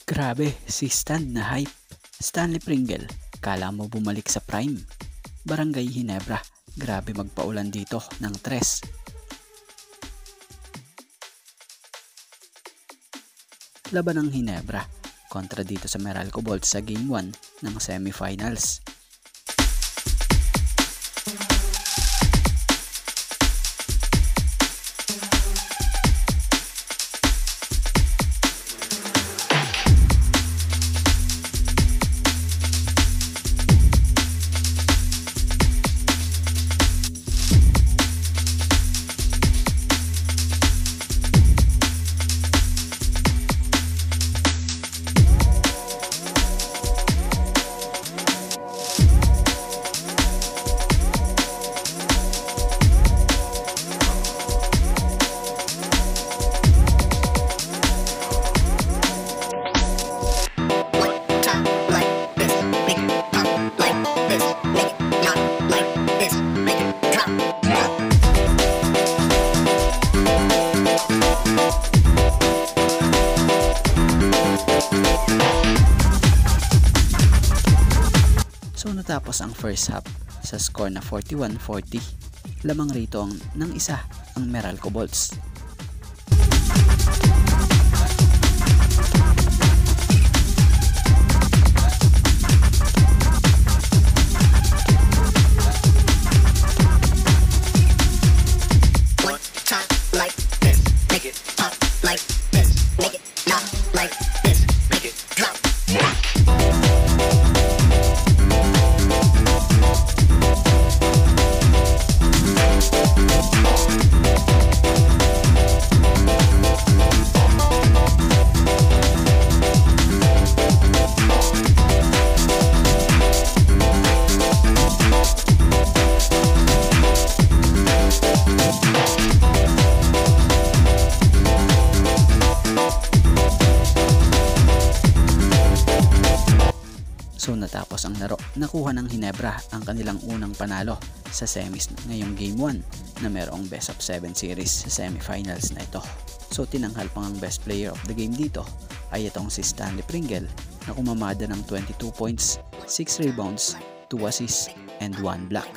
Grabe, si Stan na hype. Stanley Pringle, kala mo bumalik sa prime. Barangay Ginebra, grabe magpaulan dito ng 3. Laban ng Ginebra kontra dito sa Meralco Bolts sa Game 1 ng semifinals. So natapos ang first half sa score na 41-40. Lamang rito ng isa ang Meralco Bolts. So natapos ang laro, nakuha ng Ginebra ang kanilang unang panalo sa semis ngayong Game 1 na mayroong best of 7 series sa semifinals na ito. So tinanghal pang ang best player of the game dito ay itong si Stanley Pringle na kumamada ng 22 points, 6 rebounds, 2 assists, and 1 block.